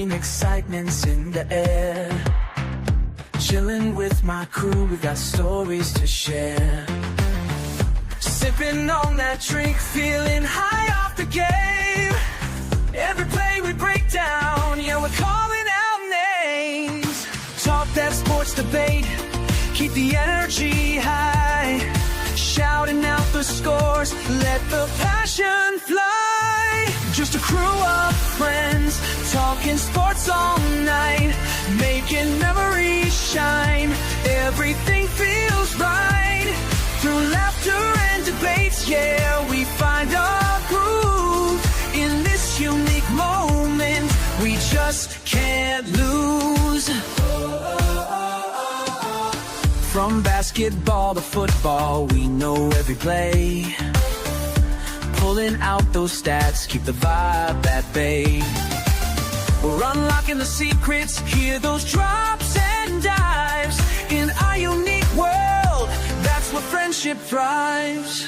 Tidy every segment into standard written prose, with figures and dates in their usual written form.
team excitement's in the air. Chilling with my crew, we got stories to share. Sipping on that drink, feeling high off the game. Every play we break down, yeah, we're calling out names. Talk that sports debate, keep the energy high. Shouting out the scores, let the passion fly. Just a crew of friends, talking sports all night, making memories shine. Everything feels right. Through laughter and debates, yeah, we find our groove. In this unique moment, we just can't lose. From basketball to football, we know every play. Pulling out those stats, keep the vibe at bay. We're unlocking the secrets, hear those drops and dives. In our unique world, that's where friendship thrives.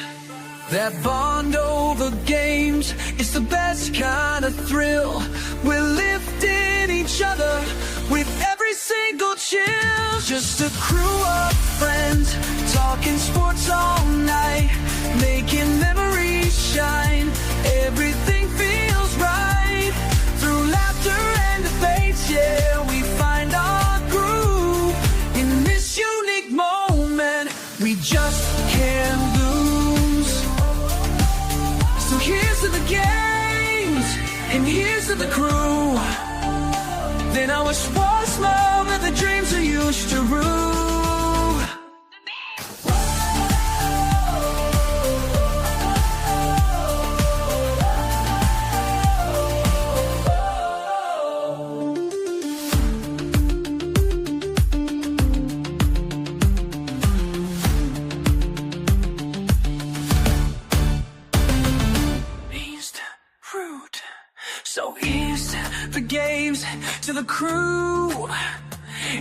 That bond over games, it's the best kind of thrill. We're lifting each other with every single chill. Just a crew of friends, talking sports all night, making memories shine. Everything feels right. Through laughter and debates, yeah, we find our groove. In this unique moment, we just can't lose. So here's to the games, and here's to the crew. Then I wish once more that the dreams we used to rule. So here's the games, to the crew.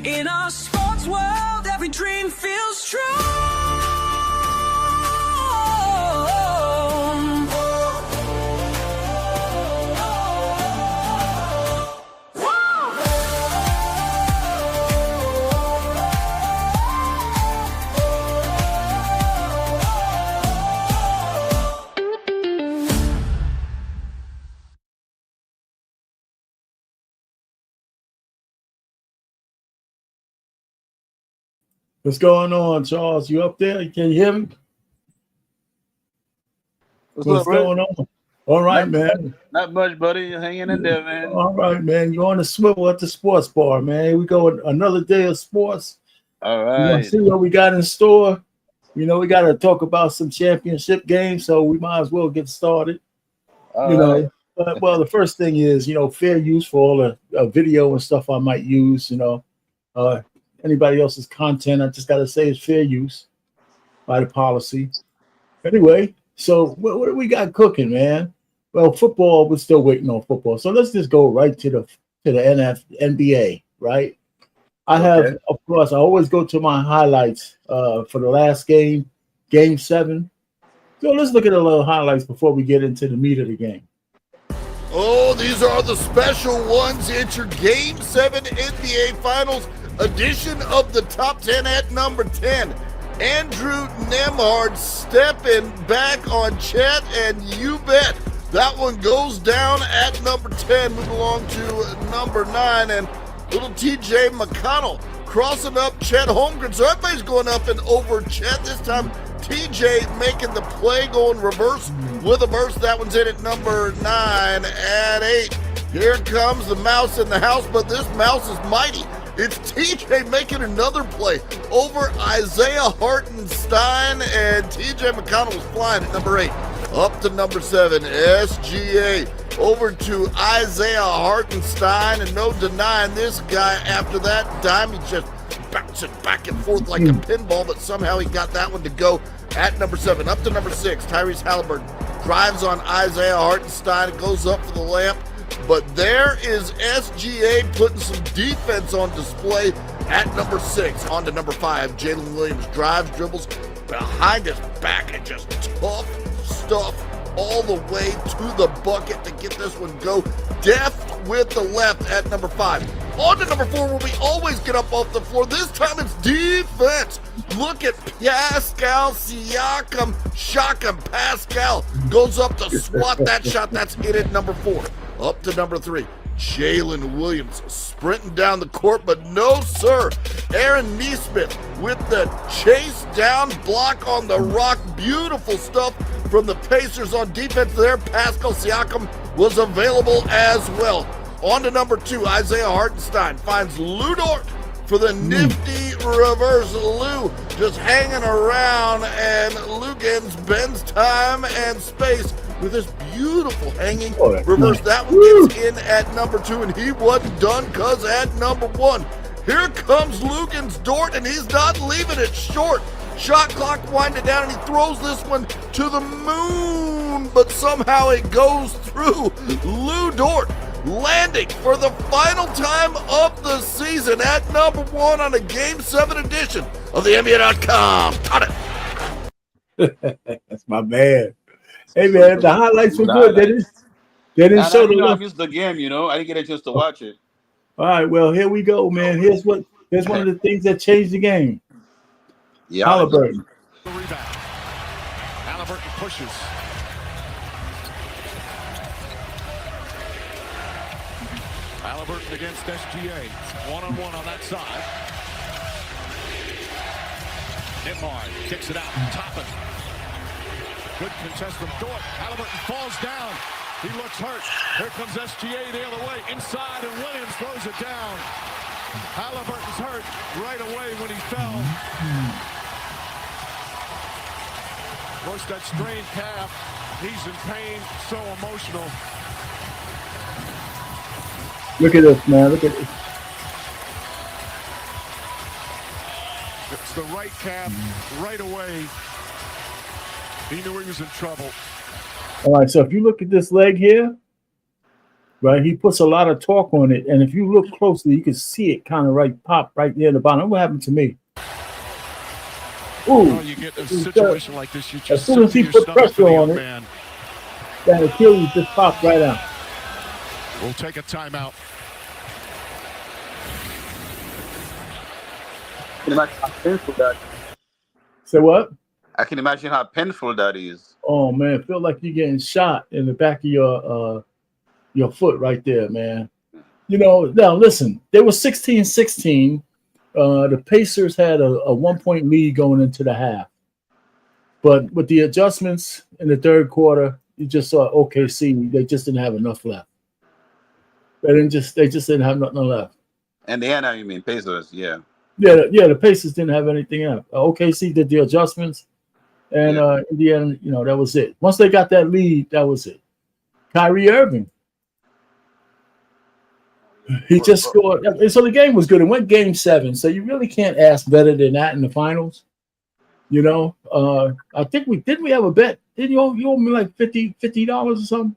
In our sports world, every dream feels true. What's going on, Charles? You up there? Can you hear me? What's going on? All right, man. Not much, buddy. You're hanging in there, man. All right, man. You're on the swivel at the sports bar, man. We go another day of sports. All right. See what we got in store. You know, we got to talk about some championship games, so we might as well get started. All right. But, well, the first thing is, fair use for all the video and stuff I might use, anybody else's content, I just got to say it's fair use by the policy. Anyway, so what do we got cooking, man? Well, football, we're still waiting on football. So let's just go right to the NBA, right? I have, of course, I always go to my highlights for the last game, Game 7. So let's look at a little highlights before we get into the meat of the game. Oh, these are the special ones. It's your Game 7 NBA Finals edition of the Top 10 at number 10. Andrew Nemhard stepping back on Chet, and you bet that one goes down at number 10. Move along to number 9, and little TJ McConnell crossing up Chet Holmgren. So everybody's going up and over Chet. This time TJ making the play, going reverse with a burst. That one's in at number 9. At 8, here comes the mouse in the house, but this mouse is mighty. It's TJ making another play over Isaiah Hartenstein, and TJ McConnell was flying at number 8. Up to number 7, SGA over to Isaiah Hartenstein, and no denying this guy after that dime. He just bouncing back and forth like a pinball, but somehow he got that one to go at number 7. Up to number 6, Tyrese Halliburton drives on Isaiah Hartenstein. It goes up for the layup. But there is SGA putting some defense on display at number 6. On to number 5, Jalen Williams drives, dribbles behind his back, and just tough stuff all the way to the bucket to get this one go. Deft with the left at number 5. On to number 4, where we always get up off the floor. This time it's defense. Look at Pascal Siakam. Shocking. Pascal goes up to swat that shot. That's it at number 4. Up to number 3. Jalen Williams sprinting down the court, but no, sir. Aaron Nesmith with the chase down block on the rock. Beautiful stuff from the Pacers on defense there. Pascal Siakam was available as well. On to number 2, Isaiah Hartenstein finds Lou Dort for the nifty reverse. Lou just hanging around, and Lugans bends time and space with this beautiful hanging reverse. That one gets in at number 2, and he wasn't done because at number 1, here comes Lugans Dort, and he's not leaving it short. Shot clock winding down, and he throws this one to the moon, but somehow it goes through. Lou Dort landing for the final time of the season at number 1 on a Game 7 edition of the NBA.com. Got it. That's my man. Hey, man, the highlights were good. They didn't show I missed the game, I didn't get a chance to watch it. All right, well, here we go, man. Here's one of the things that changed the game. Yeah. The rebound. Halliburton pushes. Halliburton against SGA. One-on-one on that side. Nembhard kicks it out. Toppin. Good contest from Dort. Halliburton falls down. He looks hurt. Here comes SGA the other way. Inside, and Williams throws it down. Halliburton's hurt right away when he fell. Of course, that strained calf. He's in pain. So emotional. Look at this, man. Look at this. It's the right calf right away. He knew he was in trouble. All right, so if you look at this leg here, right, he puts a lot of torque on it, and if you look closely, you can see it kind of pop right there at the bottom. What happened to me? Ooh, well, you get a situation like this, you just as soon as he put pressure on it, that Achilles just popped right out. We'll take a timeout. I can imagine how painful that is. Say what? I can imagine how painful that is. Oh man, feel like you're getting shot in the back of your foot right there, man. Now listen, they were 16-16. The Pacers had a 1-point lead going into the half. But with the adjustments in the third quarter, you just saw OKC, they just didn't have enough left. They just didn't have nothing left. And the end, you mean Pacers, yeah. Yeah, the Pacers didn't have anything else. OKC did the adjustments, and in the end, that was it. Once they got that lead, that was it. Kyrie Irving, he just scored. So the game was good. It went Game 7, so you really can't ask better than that in the finals. I think we have a bet? Didn't you owe me like $50 or something?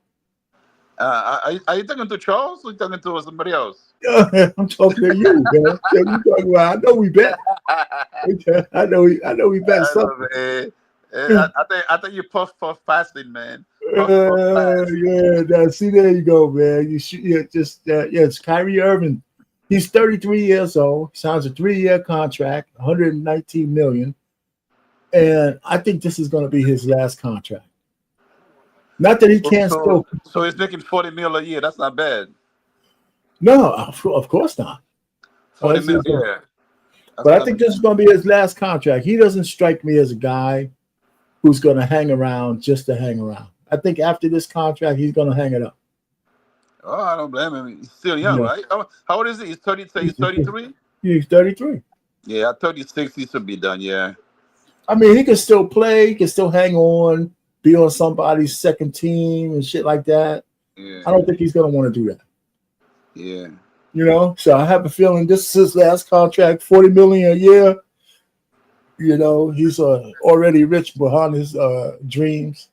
Are you talking to Charles or are you talking to somebody else? I'm talking to you, man. You talking about, I know we bet. I know we bet something. I think you puff fasting, man. Yeah. See, there you go, man. It's Kyrie Irving. He's 33 years old. He signs a 3-year contract, $119 million, and I think this is going to be his last contract. Not that he can't still. So he's making $40 million a year. That's not bad. No, of course not. $40 million. Yeah. But I think this is going to be his last contract. He doesn't strike me as a guy who's going to hang around just to hang around. I think after this contract, he's going to hang it up. Oh, I don't blame him. He's still young, right? How old is he? He's 33? He's 33. Yeah, at 36, he should be done, yeah. I mean, he can still play. He can still hang on, be on somebody's second team and shit like that. Yeah. I don't think he's going to want to do that. Yeah. So I have a feeling this is his last contract, $40 million a year. He's already rich behind his dreams.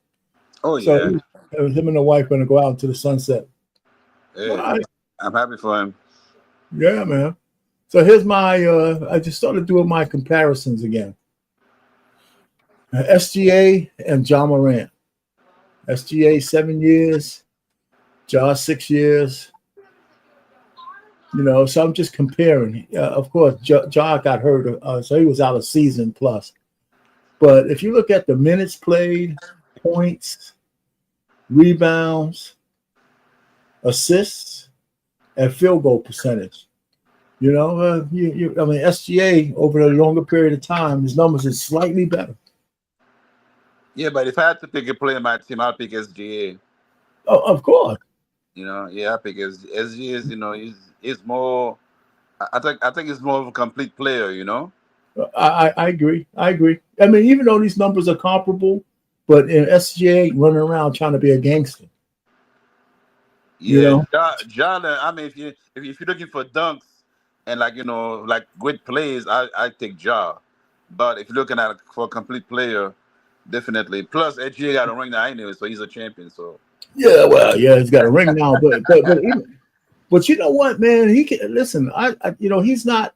Oh, yeah. So him and the wife going to go out into the sunset. Yeah. Right. I'm happy for him. Yeah, man. So here's my, I just started doing my comparisons again. SGA and Ja Morant. SGA 7 years, Ja 6 years. You know, so I'm just comparing. Of course, Ja got hurt, so he was out a season plus. But if you look at the minutes played, points, rebounds, assists, and field goal percentage, you know, I mean, SGA over a longer period of time, his numbers is slightly better. Yeah, but if I had to pick a player in my team, I'll pick SGA. Oh, of course. You know, yeah, I pick SGA is, you know, he's more. I think he's more of a complete player. You know. I agree. I agree. I mean, even though these numbers are comparable, but in SGA running around trying to be a gangster. Yeah, You know? John. I mean, if you're looking for dunks and like, you know, like great plays, I take Ja. But if you're looking at for a complete player, definitely. Plus, SGA got a ring now anyway, so he's a champion. So Yeah, well, yeah, he's got a ring now, but you know what, man? He can listen. You know, he's not.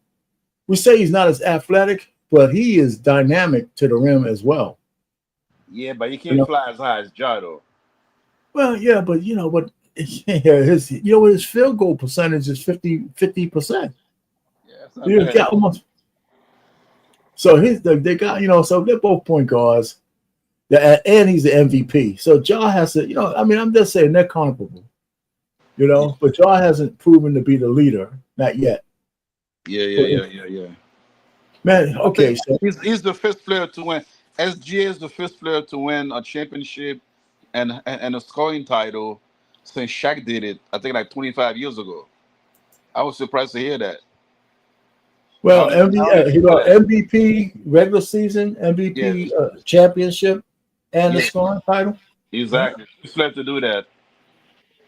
We say he's not as athletic, but he is dynamic to the rim as well. yeah, but he You can't know? fly as high as Ja though. Well, yeah, but you know, his field goal percentage is 50%. Yeah, it's not You know, bad. almost. So they got, you know, so they're both point guards. And he's the MVP. So Ja has to, you know, I mean, I'm just saying they're comparable, you know, but Ja hasn't proven to be the leader, not yet. Yeah. Man, I okay, think so he's the first player to win. SGA is the first player to win a championship and a scoring title since Shaq did it. I think like 25 years ago. I was surprised to hear that. well, How did he do that? MVP regular season, Yes, MVP championship, and the yes, scoring title. Yeah. exactly. He's player to do that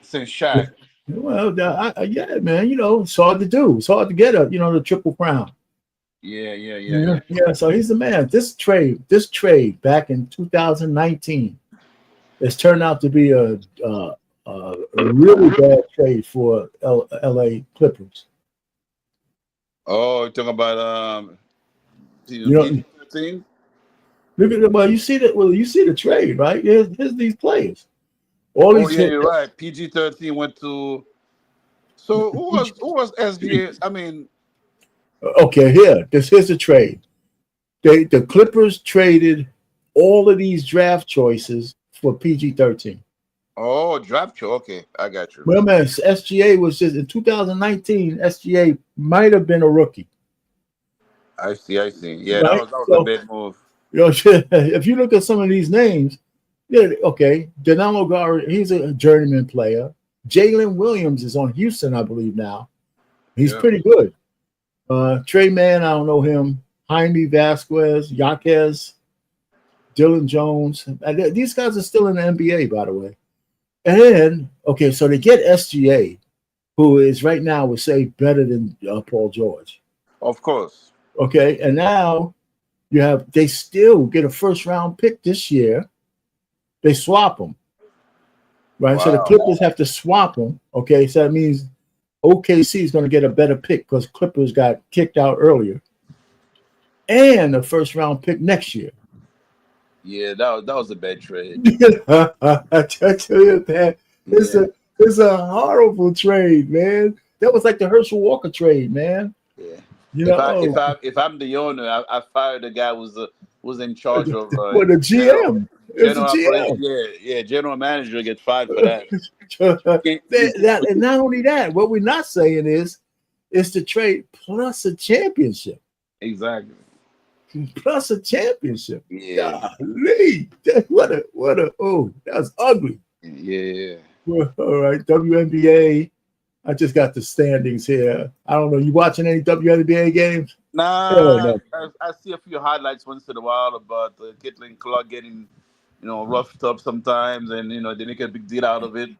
since Shaq. Well, yeah, man, you know, it's hard to do. It's hard to get you know, the triple crown. Yeah. Yeah. So he's the man. This trade back in 2019 has turned out to be a really bad trade for LA Clippers. Oh, you're talking about You know, PG-13? look at well, you see that. Well, you see the trade, right? Here's these players. All Oh these yeah, you're right. PG-13 went to. So who was SGA? I mean, okay, here's the trade. The Clippers traded all of these draft choices for PG-13. oh, draft you. Okay, I got you. Well, man, SGA was just in 2019. SGA might have been a rookie, I see. Yeah, that right? was a So, big move. you know, if you look at some of these names, yeah, okay, Danilo Gar, he's a journeyman player. Jalen Williams is on Houston, I believe now. He's Yeah. pretty good. Trey Mann, I don't know him. Jaime Vasquez, Yaquez, Dylan Jones. These guys are still in the NBA, by the way. And okay, so they get SGA, who is right now, would say, better than Paul George. Of course. Okay, and now they still get a first round pick this year. They swap them, right? So the Wow. Clippers have to swap them. Okay, so that means OKC is going to get a better pick because Clippers got kicked out earlier, and a first round pick next year. Yeah, that was a bad trade. I tell you that Yeah. it's a horrible trade, man. That was like the Herschel Walker trade, man. Yeah. You If I'm the owner, I fired the guy who's in charge of for the GM. It's general the operation. GM. Yeah. General manager get fired for that. And not only that, what we're not saying is it's the trade plus a championship. Exactly. Plus a championship. Yeah. Golly, what a that was ugly. Yeah. Well, all right, WNBA. I just got the standings here. I don't know. You watching any WNBA games? Nah, No. I see a few highlights once in a while about Caitlin Clark getting, roughed up sometimes, and they make a big deal out of it.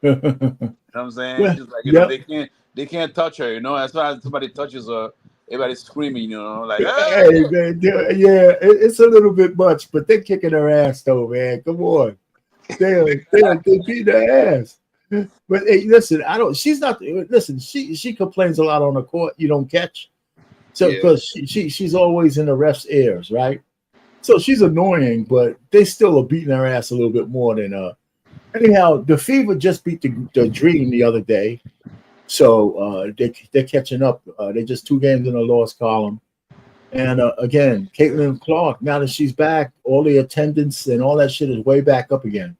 You know what I'm saying? Well, She's like, yep. they can't touch her. As soon as somebody touches her, everybedy's screaming. Like, Hey, man, yeah, it's a little bit much, but they're kicking her ass though, man. Come on, they beat her ass. But hey, listen, she's not. Listen, she complains a lot on the court. You don't catch, so Yeah. because she's always in the ref's ears, right? So she's annoying, but they still are beating her ass a little bit more than anyhow. The Fever just beat the Dream the other day, so they're catching up. They're just 2 games in the loss column. And again, Caitlin Clark, now that she's back, all the attendance and all that shit is way back up again.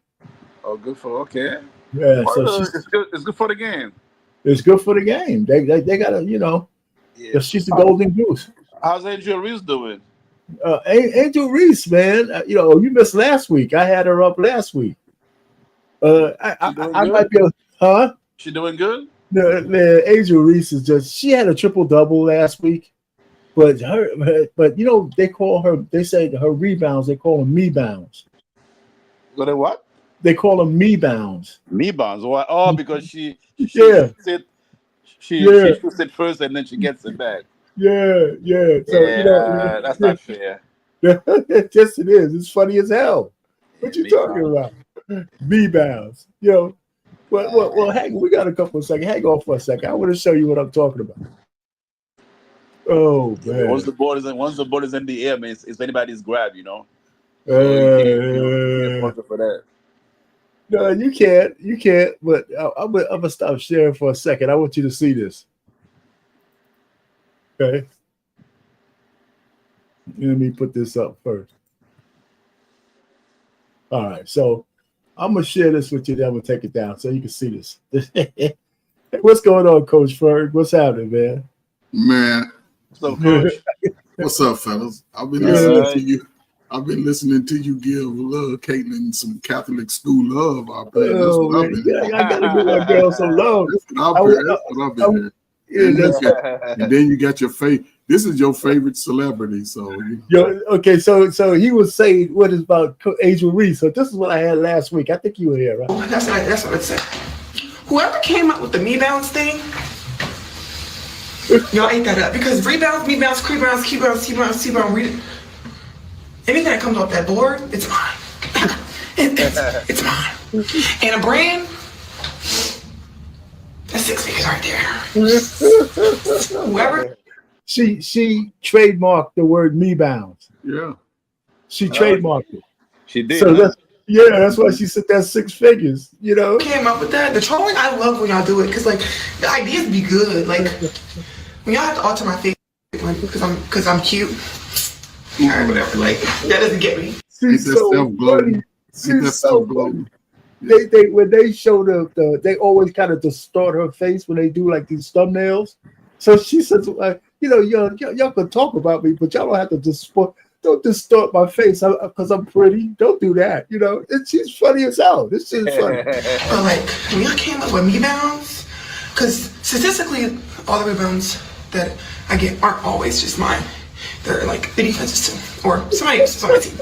Oh, good for okay. Yeah, so it's good. It's good for the game. It's good for the game. They got to, Yeah. she's the golden goose. How's Angel Reese doing? Angel Reese, man, you missed last week. I had her up last week. I might be huh? She doing good? The Angel Reese is she had a triple-double last week. But they call her. They say her rebounds. They call them me bounds. What? They call them me bounds. Me bounds. Why? Oh, because she shoots it first and then she gets it back. Yeah. So that's not fair. Yes, it is. It's funny as hell. What you talking about? Me bounds. Well, hang. We got a couple of seconds. Hang on for a second. I want to show you what I'm talking about. Oh man! Once the ball is in the air, man, it's anybody's grab, So you can't for that. No, you can't. But I'm gonna stop sharing for a second. I want you to see this. Okay. Let me put this up first. All right, so I'm gonna share this with you. Then I'm gonna take it down so you can see this. What's going on, Coach Ferg? What's happening, man? Man. So, Coach. What's up, fellas? I've been listening to you. I've been listening to you give Caitlin some Catholic school love. I gotta give my girl some love. And then you got your favorite. This is your favorite celebrity, so okay. So he was saying what is about Angel Reese. So this is what I had last week. I think you were here, right? Oh, that's what it said. Whoever came up with the me bounce thing. Y'all ate that up because rebounds, me bounce, key bounce, anything that comes off that board, it's mine. It's mine. And a brand, that's 6 figures right there. Whoever. She trademarked the word me bounds. Yeah. She trademarked it. She did. So that's why she said that's 6 figures. Came up with that. The trolling, I love when y'all do it because the ideas be good. When y'all have to alter my face because I'm cute. All right, whatever. That doesn't get me. She's so funny. She's so funny. They when they show they always kind of distort her face when they do these thumbnails. So she says, y'all can talk about me, but y'all don't have to don't distort my face because I'm pretty. Don't do that. She's funny as hell. This shit is funny. But when y'all came up with me bounds, because statistically, all the rebounds that I get aren't always just mine. They're the defenses too, or somebody else's on my team.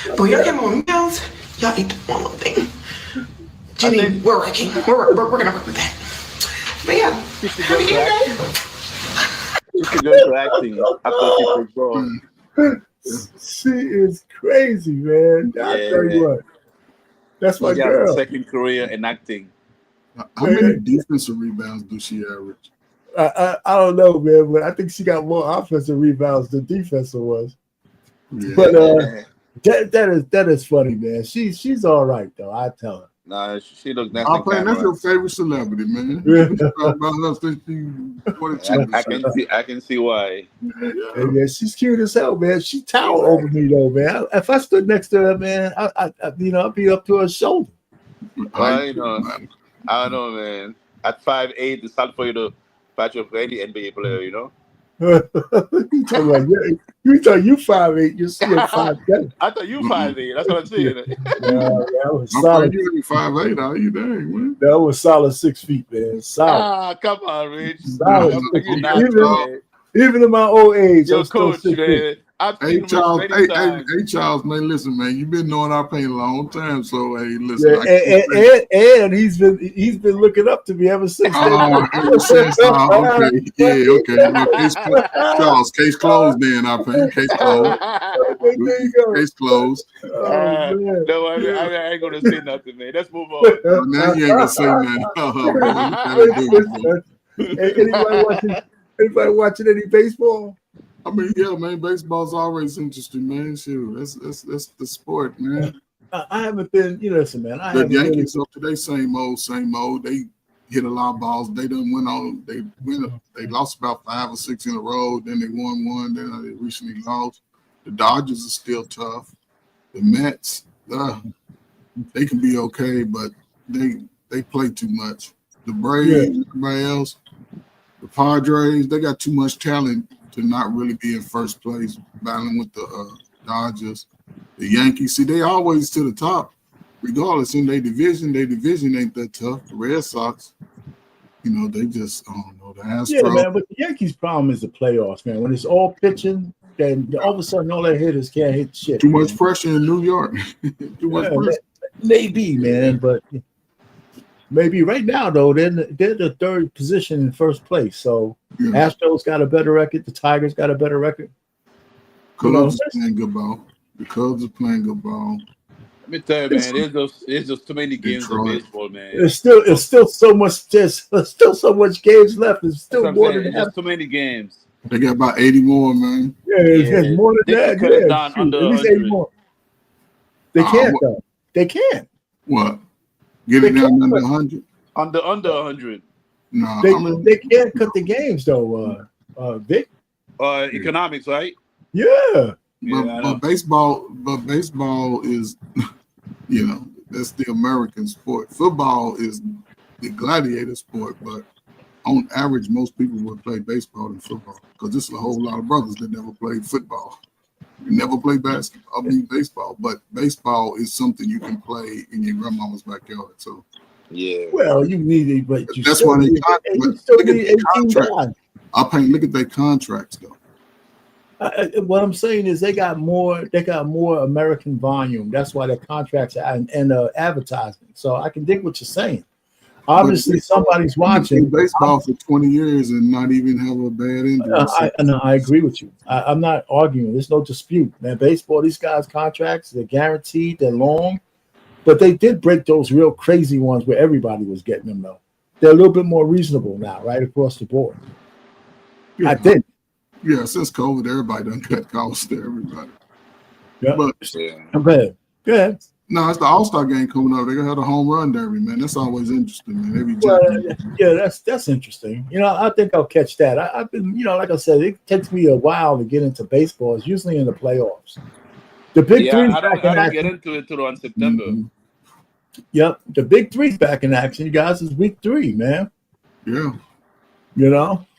But when y'all came up with me bounds, y'all ate one little thing. Jenny, we're working. We're gonna work with that. But yeah, have a good day. You should go to acting after she performs. She is crazy, man. I tell you what. That's my girl. Second career in acting. How many defensive rebounds do she average? I don't know, man, but I think she got more offensive rebounds than defensive was. Yeah. But that is funny, man. She's all right though. I tell her. Nah, she looks nice. That's your favorite celebrity, man. I can see why. Yeah, she's cute as hell, man. She tower over me though, man. If I stood next to her, man, I'd be up to her shoulder. I don't know, man. At 5'8", it's hard for you to patch up any NBA player, you talking about you 5'8", you're still 5'10". I thought you 5'8". That's what I'm saying. That was solid. You 5'8", are you dang, man? That was solid 6 feet, man. Solid. Come on, Rich. Solid. Even in my old age, your coach, man. Hey Charles, man, listen, man, you've been knowing our pain a long time, so hey, listen. Yeah, and he's been looking up to me ever since. Okay. Charles, case closed. Then our pain, case closed. There you go. Case closed. No, I ain't gonna say nothing, man. Let's move on. Now you ain't gonna say nothing. Anybody watching any baseball? I mean, yeah, man, baseball's always interesting, man. Shoot, that's the sport, man. I haven't been, listen, man. I The haven't Yankees really. up to their same old. They hit a lot of balls. They done went on. They lost about 5 or 6 in a row. Then they won one. Then they recently lost. The Dodgers are still tough. The Mets, they can be okay, but they play too much. The Braves, everybody else, the Padres, they got too much talent to not really be in first place, battling with the Dodgers. The Yankees, see, they always to the top, regardless in their division. Their division ain't that tough. The Red Sox, they just, I don't know, the Astros. Yeah, man, but the Yankees' problem is the playoffs, man. When it's all pitching, then all of a sudden all their hitters can't hit shit. Too much pressure in New York. Too much pressure. Maybe, man, but maybe right now, though, they're the third position in first place. So Astros got a better record. The Tigers got a better record. Cubs are playing good ball. The Cubs are playing good ball. Let me tell you, man, there's just too many games in baseball, man. It's still so much. There's still so much games left. It's still more than there's too many games. They got about 80 more, man. Yeah, it's more than that. Cut it down under at least 80 more. They can't though. They can't. What? Get it down under 100? Under 100. No, they can't cut the games though. Vic. Economics, right? Yeah. But baseball is, that's the American sport. Football is the gladiator sport, but on average, most people would play baseball than football because there's a whole lot of brothers that never played football. Never played baseball, but baseball is something you can play in your grandmama's backyard. So, yeah. Well, you need it, but that's why they still need 18 guys. Look at their contracts though. What I'm saying is they got more American volume. That's why their contracts are and advertising. So I can dig what you're saying. Obviously, somebody's watching baseball for 20 years and not even have a bad injury. I agree with you. I'm not arguing. There's no dispute, man. Baseball, these guys' contracts, they're guaranteed, they're long, but they did break those real crazy ones where everybody was getting them, though. They're a little bit more reasonable now, right across the board. Yeah. I think. Yeah, since COVID, everybody done cut costs to everybody. Yeah. But Go ahead. No, it's the All-Star game coming up. They're gonna have a home run derby, man. That's always interesting, man. That's interesting. I think I'll catch that. I've been, like I said, it takes me a while to get into baseball. It's usually in the playoffs. The big three. I don't get into it till on September. Mm-hmm. Yep, the big three's back in action, you guys. Is week 3, man. Yeah.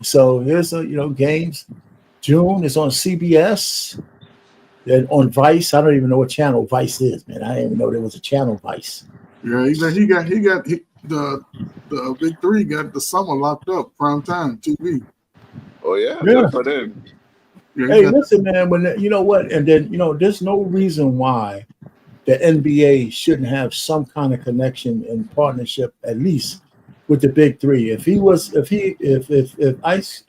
So there's games. June is on CBS. Then on Vice, I don't even know what channel Vice is, man. I didn't even know there was a channel Vice. Yeah, he got the big 3 got the summer locked up, prime time TV. Oh yeah. Good for them. Yeah, hey, listen, man. When you know what, and then there's no reason why the NBA shouldn't have some kind of connection and partnership, at least with the big 3. If Ice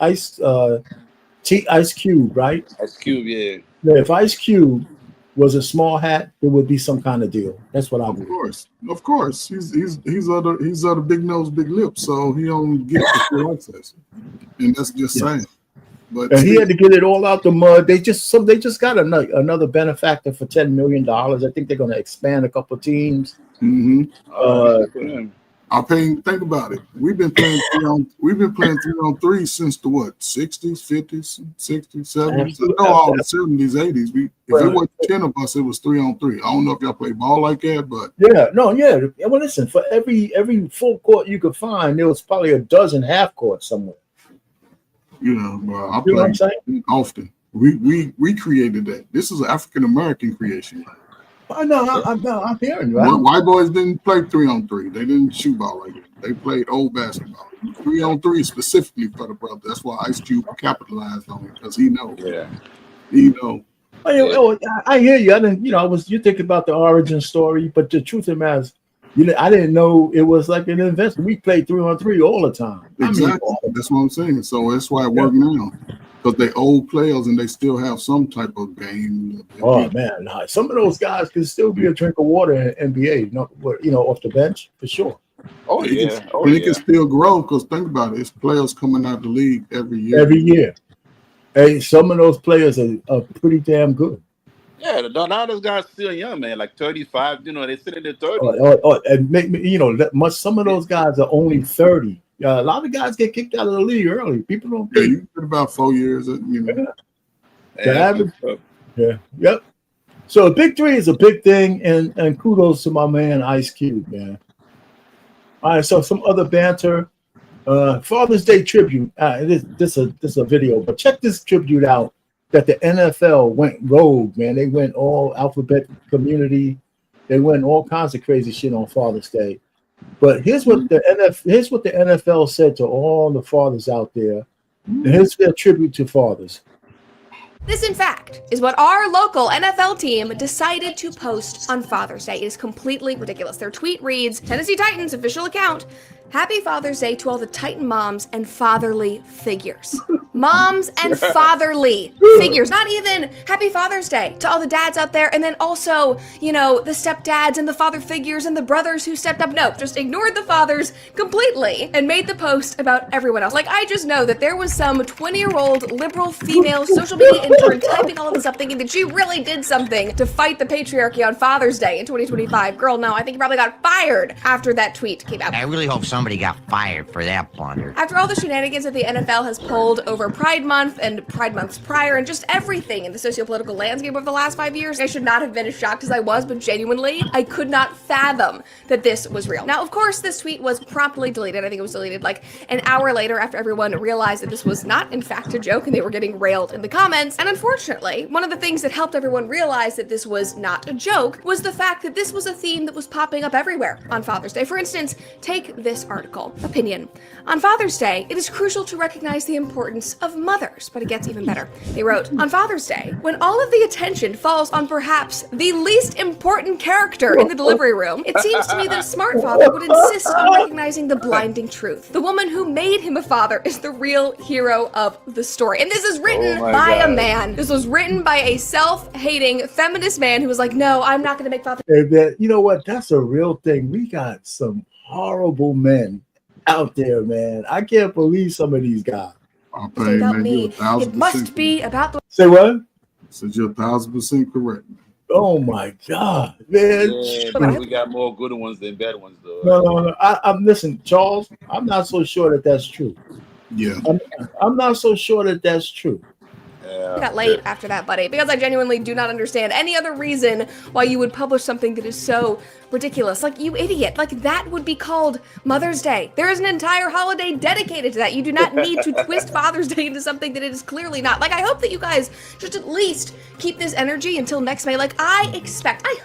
Cube, right? Ice Cube, yeah. If Ice Cube was a small hat, there would be some kind of deal. That's what I believe. Of course. He's other big nose, big lips, so he don't get the full access. And that's just saying. But and he had to get it all out the mud. They just got another benefactor for $10 million. I think they're going to expand a couple teams. Mm-hmm. Think about it. We've been playing 3-on-3 since the 60s, 50s, 60s, 70s. All the 70s, 80s. If it wasn't 10 of us, it was 3-on-3. I don't know if y'all play ball like that, but yeah. Well, listen, for every full court you could find, there was probably a dozen half courts somewhere. I play often. We created that. This is an African American creation. I'm hearing you. White boys didn't play 3-on-3. They didn't shoot ball like that. They played old basketball. 3-on-3 specifically for the brother. That's why Ice Cube capitalized on it, because he knows. Yeah. He knows. I hear you. I didn't. You think about the origin story, but the truth of the matter is, I didn't know it was like an investment. We played 3-on-3 all the time. Exactly. That's what I'm saying. So that's why it worked now. Because they old players and they still have some type of game. Oh man, some of those guys can still be a drink of water in NBA. Off the bench for sure. Oh yeah, it can still grow because think about it. It's players coming out the league every year. Hey, some of those players are pretty damn good. Yeah, now those guys still young, man, like 35. You know, they still in their 30s. And make me, some of those guys are only 30. A lot of guys get kicked out of the league early. People don't Yeah, think. you get about 4 years. The Yeah, average, yep. So a big three is a big thing, and kudos to my man Ice Cube, man. All right, so some other banter. Father's Day tribute. This a video, but check this tribute out that the NFL went rogue, man. They went all alphabet community. They went all kinds of crazy shit on Father's Day. But here's what the NFL said to all the fathers out there. And here's their tribute to fathers. This, in fact, is what our local NFL team decided to post on Father's Day. It is completely ridiculous. Their tweet reads, Tennessee Titans official account, Happy Father's Day to all the Titan moms and fatherly figures. Moms and fatherly figures. Not even Happy Father's Day to all the dads out there, and then also, the stepdads and the father figures and the brothers who stepped up. No, just ignored the fathers completely and made the post about everyone else. Like, I just know that there was some 20-year-old liberal female social media intern typing all of this up thinking that she really did something to fight the patriarchy on Father's Day in 2025. Girl, no, I think you probably got fired after that tweet came out. I really hope somebody got fired for that blunder. After all the shenanigans that the NFL has pulled over Pride Month and Pride Months prior and just everything in the socio-political landscape over the last 5 years, I should not have been as shocked as I was, but genuinely, I could not fathom that this was real. Now, of course, this tweet was promptly deleted. I think it was deleted like an hour later after everyone realized that this was not, in fact, a joke and they were getting railed in the comments. And unfortunately, one of the things that helped everyone realize that this was not a joke was the fact that this was a theme that was popping up everywhere on Father's Day. For instance, take this article. Opinion. On Father's Day, it is crucial to recognize the importance of mothers, but it gets even better. They wrote, on Father's Day, when all of the attention falls on perhaps the least important character in the delivery room, it seems to me that a smart father would insist on recognizing the blinding truth. The woman who made him a father is the real hero of the story. And this is written by a man. This was written by a self-hating feminist man who was like, no, I'm not going to make father. You know what? That's a real thing. We got some horrible men out there, man. I can't believe some of these guys. About me. It must be about the. Say what? Said you're 1,000% correct. Oh my God, man. Yeah, we got more good ones than bad ones, though. No. I'm listen, Charles. I'm not so sure that that's true. Yeah. I'm not so sure that that's true. I got late after that, buddy, because I genuinely do not understand any other reason why you would publish something that is so ridiculous. Like, you idiot. Like, that would be called Mother's Day. There is an entire holiday dedicated to that. You do not need to twist Father's Day into something that it is clearly not. Like, I hope that you guys just at least keep this energy until next May. Like, I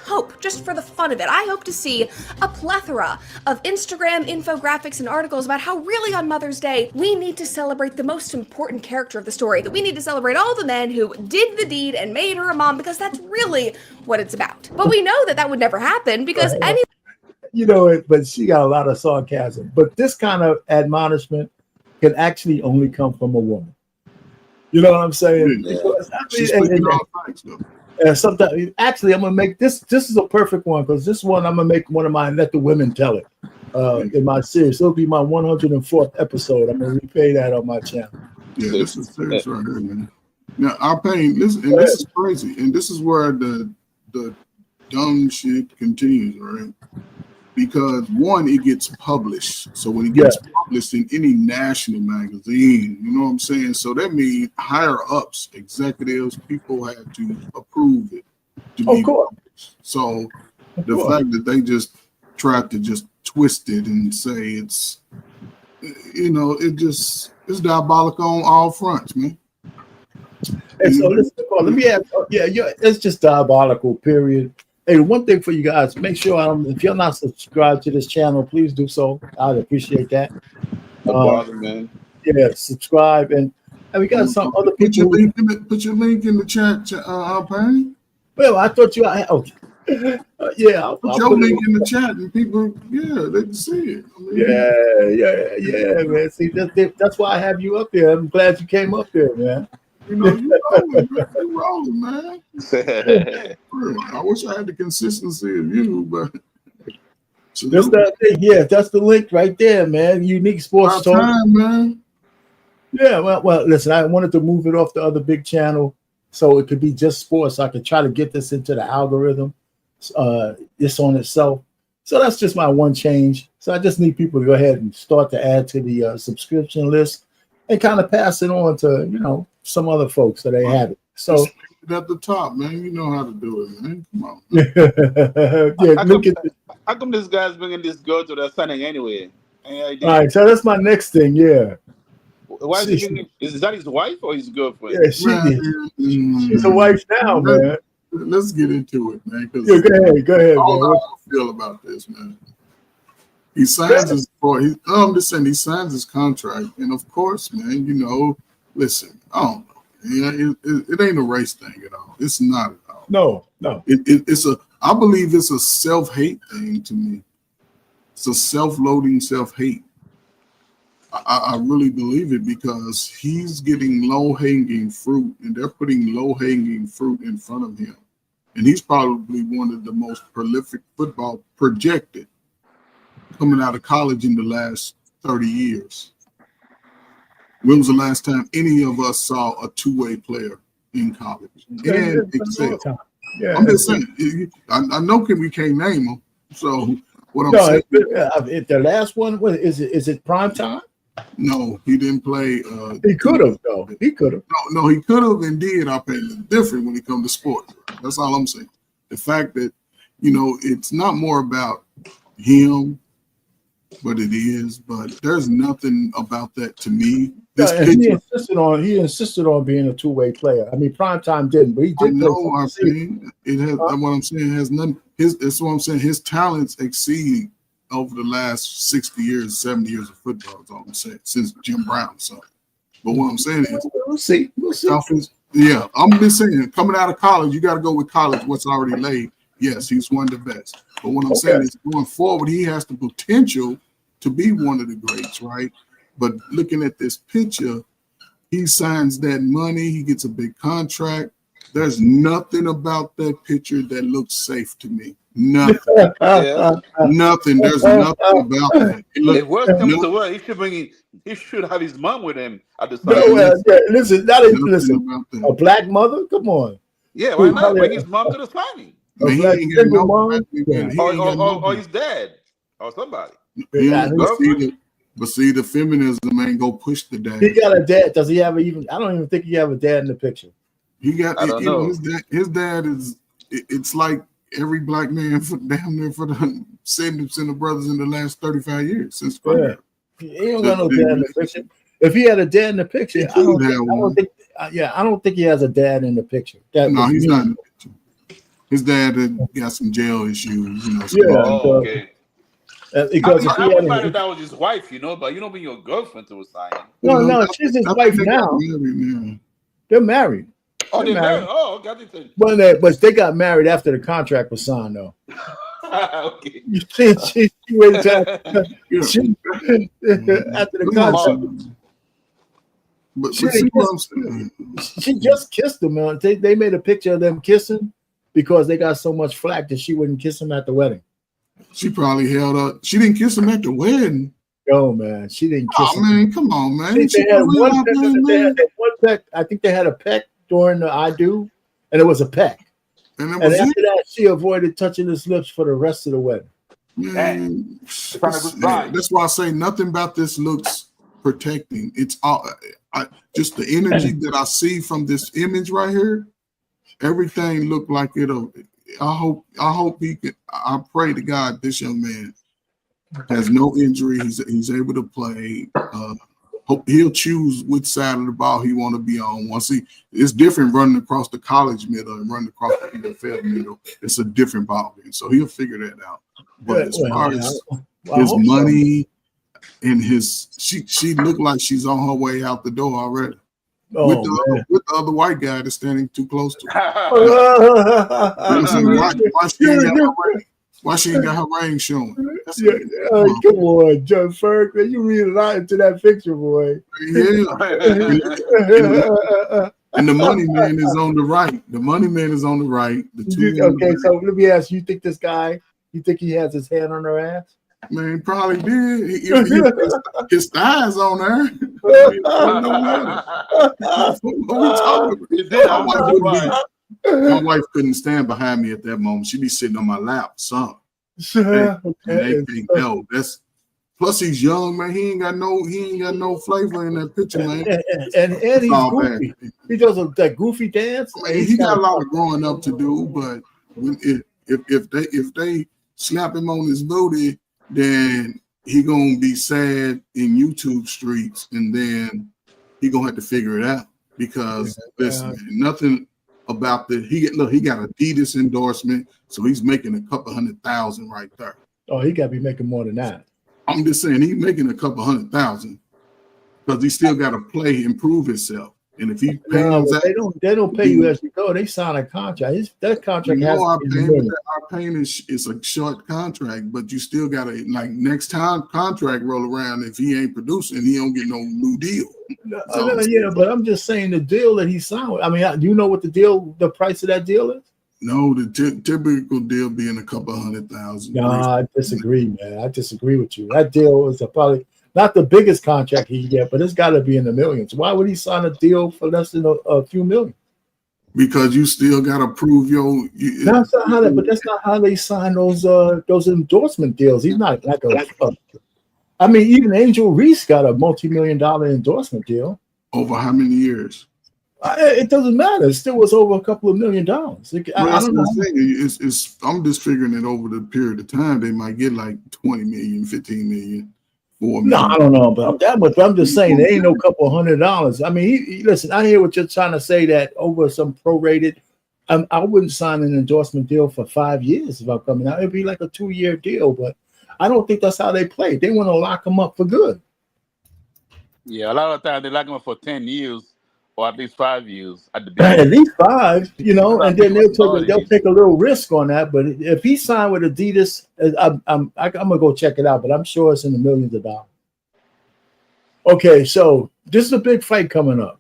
hope, just for the fun of it, I hope to see a plethora of Instagram infographics and articles about how really on Mother's Day, we need to celebrate the most important character of the story, that we need to celebrate all the men who did the deed and made her a mom, because that's really what it's about. But we know that would never happen because but she got a lot of sarcasm. But this kind of admonishment can actually only come from a woman. You know what I'm saying? Yeah. Sometimes, actually, I'm gonna make this. This is a perfect one because this one I'm gonna make one of mine. Let the women tell it. In my series, it'll be my 104th episode. I'm gonna replay that on my channel. Yeah, this is serious right here, man. Now, our pain. This is crazy, and this is where the dumb shit continues, right? Because one, it gets published. So when it gets published in any national magazine, you know what I'm saying? So that means higher ups, executives, people had to approve it to be published. So the fact that they just tried to just twist it and say it's, it's diabolical on all fronts, man. And so let me ask. It's just diabolical. Period. Hey, one thing for you guys, make sure if you're not subscribed to this channel, please do so. I'd appreciate that. No bother, man. Yeah, subscribe and we got some other people. Put your link in the chat, Alpine. Well, I thought you. Okay. I'll put your link in the chat, and people, they can see it. Yeah, man. See, that's why I have you up there. I'm glad you came up there, man. You rolling, man. I wish I had the consistency of you, but that's that thing. Yeah, that's the link right there, man. Unique Sports Talk, man. Yeah, well, listen, I wanted to move it off the other big channel so it could be just sports. So I could try to get this into the algorithm, this on itself. So that's just my one change. So I just need people to go ahead and start to add to the subscription list and kind of pass it on to, some other folks so they have it. So at the top, man, you know how to do it, man. Come on. yeah, look at this. How come this guy's bringing this girl to the signing anyway? Any idea? All right, so that's my next thing. Yeah. Why is he bringing? Is that his wife or his girlfriend? Yeah, she's a wife now, man. Let's get into it, man. Yeah, go ahead, How man. I feel about this, man. He signs I'm just saying he signs his contract, and of course, man, listen, I don't know. Yeah, it ain't a race thing at all. It's not at all. No. I believe it's a self-hate thing to me. It's a self-loading self-hate. I really believe it because he's getting low-hanging fruit, and they're putting low-hanging fruit in front of him. And he's probably one of the most prolific football projected coming out of college in the last 30 years. When was the last time any of us saw a two-way player in college and excel? Yeah, I'm just saying. I know we can't name them. So what I'm saying, if the last one is it prime time? No, he didn't play. He could have though. He could have. No, he could have and did. I pay different when it comes to sports. That's all I'm saying. The fact that it's not more about him, but it is. But there's nothing about that to me. He insisted on being a two-way player. I mean, primetime didn't, but he did. I know. What I'm saying has nothing. That's what I'm saying. His talents exceed over the last 60 years, 70 years of football. That's all I'm saying since Jim Brown. So, but what I'm saying is, we'll see. Yeah, I'm just saying. Coming out of college, you got to go with college. What's already laid. Yes, he's one of the best. But what I'm saying is, going forward, he has the potential to be one of the greats, right? But looking at this picture, he signs that money. He gets a big contract. There's nothing about that picture that looks safe to me. Nothing. Nothing. There's nothing about that. If worse comes to worse, he should have his mom with him at the signing. Listen. A black mother? Come on. Yeah, why not bring his mom to the signing? Or his dad or somebody. But see, the feminism ain't go push the dad. He got a dad. Does he have I don't even think he have a dad in the picture. He got. His dad is. It's like every black man damn near for the 70% of brothers in the last 35 years since. Yeah. He don't got no dad in the picture. If he had a dad in the picture, I don't think he has a dad in the picture. No, he's not in the picture. His dad got some jail issues. Okay. Because I would imagine that was his wife, but you don't bring your girlfriend to a signing. No, she's his wife now. They're married. Oh, they're married. Oh, got it. But they got married after the contract was signed, though. Okay. She waited after the contract. But she just kissed him, man. They made a picture of them kissing because they got so much flack that she wouldn't kiss him at the wedding. She probably held up. She didn't kiss him at the wedding. No, man. She didn't kiss him. Man, come on, man. They had one peck. I think they had a peck during the I do, and it was a peck. And after that, she avoided touching his lips for the rest of the wedding. Man, that's why I say nothing about this looks protecting. It's all just the energy that I see from this image right here. Everything looked like it'll. I hope he can. I pray to God this young man has no injury. He's able to play. Hope he'll choose which side of the ball he want to be on. It's different running across the college middle and running across the NFL middle. It's a different ball game, so he'll figure that out. But as far as his money and she looked like she's on her way out the door already. With the other white guy that's standing too close to her. Why she ain't got her ring showing? Come on, Joe Ferg, man, you read a lot into that picture, boy. Yeah. And the money man is on the right. The money man is on the right. Okay, so let me ask you, think this guy, you think he has his hand on her ass? Man, probably did. His thighs on there. What we talking about? He did. I'm not surprised. My wife couldn't stand behind me at that moment. She'd be sitting on my lap, son. And they can't tell. That's plus he's young, man. He ain't got no flavor in that picture, man. And he's goofy. He does that goofy dance. Man, he got a lot of growing up to do, but if they slap him on his booty, then he gonna be sad in YouTube streets, and then he gonna have to figure it out because listen, nothing about he got Adidas endorsement, so he's making a couple $100,000 right there. Oh, he got to be making more than that. I'm just saying he's making a couple $100,000 because he still got to play and prove himself. And if he pays they don't pay you as you go. They sign a contract. That contract has our paying is a short contract, but you still got to like next time contract roll around. If he ain't producing, he don't get no new deal. Yeah, but I'm just saying the deal that he signed. I mean, do you know what the price of that deal is? No, the typical deal being a couple $100,000. No, I disagree, man. I disagree with you. That deal is probably not the biggest contract he can get, but it's got to be in the millions. Why would he sign a deal for less than a few million? Because you still got to prove That's not how they sign those endorsement deals. He's not like I mean, even Angel Reese got a multi-million-dollar endorsement deal. Over how many years? It doesn't matter. It still was over a couple of $1 million. I don't know. I'm just figuring that over the period of time, they might get like 20 million, 15 million. No, I don't know about that much. But I'm just saying there ain't no couple $100. I mean, listen, I hear what you're trying to say that over some prorated. I wouldn't sign an endorsement deal for 5 years if I'm coming out. It'd be like a 2-year deal, but I don't think that's how they play. They want to lock them up for good. Yeah, a lot of times they lock them up for 10 years or at least 5 years. At least 5, and then they'll take a little risk on that. But if he signed with Adidas, I'm gonna go check it out. But I'm sure it's in the millions of dollars. Okay, so this is a big fight coming up.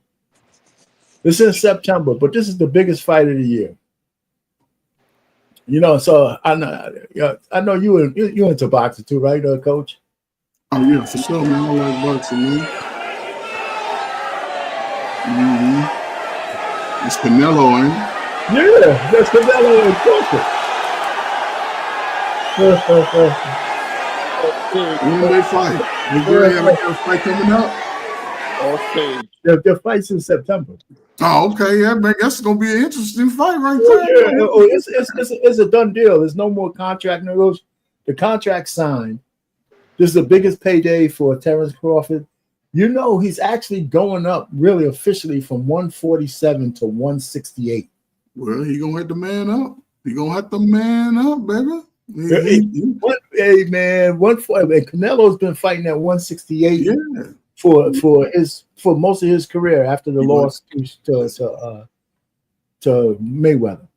This is September, but this is the biggest fight of the year. So I know you into boxing too, right, Coach? Oh yeah, for sure, man. I like boxing, man. It's Canelo, ain't it? Yeah, that's Canelo and When they fight, they have a fight coming up. Okay, their fight's in September. Oh, okay, yeah, man. That's gonna be an interesting fight, right there. Yeah. It's a done deal. There's no more contract negotiation. The contract signed. This is the biggest payday for Terrence Crawford. He's actually going up really officially from 147 to 168. Well, he gonna have to man up. He gonna have to man up, baby. Hey man, Canelo's been fighting at 168 for most of his career after the loss to Mayweather.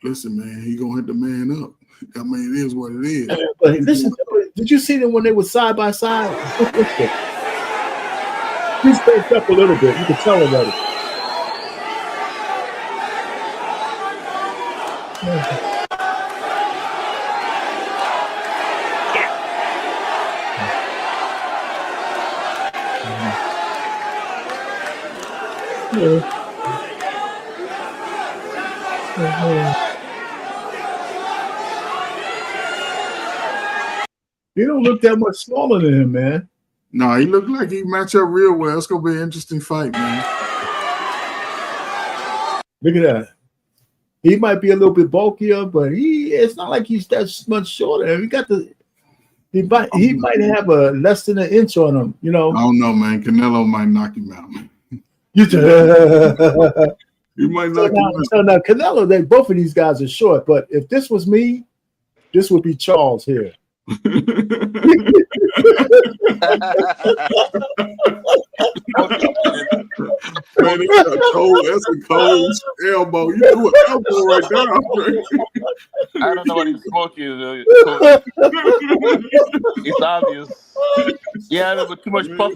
Listen, man, he gonna have to man up. I mean, it is what it is. But listen, did you see them when they were side by side? He's baked up a little bit. You can tell already. He don't look that much smaller than him, man. No, he looked like he match up real well. It's gonna be an interesting fight, man. Look at that. He might be a little bit bulkier, but it's not like he's that much shorter. He might have a less than an inch on him, I don't know, man. Canelo might knock him out. He might knock him out. So now Canelo, both of these guys are short, but if this was me, this would be Charles here. Man, that's a cold elbow. You do an elbow right there. I don't know what he's smoking. It's obvious. Yeah, but too much puff.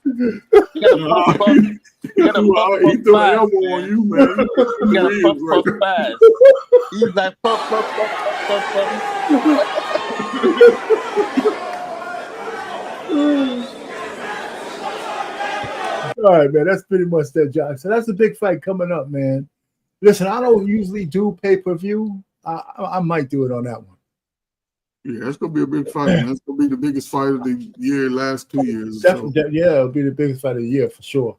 You got a puff. You got a puff. He threw an elbow on you, man. You got a puff fast. He's like puff. All right, man. That's pretty much that, John. So that's a big fight coming up, man. Listen, I don't usually do pay-per-view. I might do it on that one. Yeah, it's gonna be a big fight, man. It's gonna be the biggest fight of the year, last 2 years. Definitely, yeah, it'll be the biggest fight of the year for sure.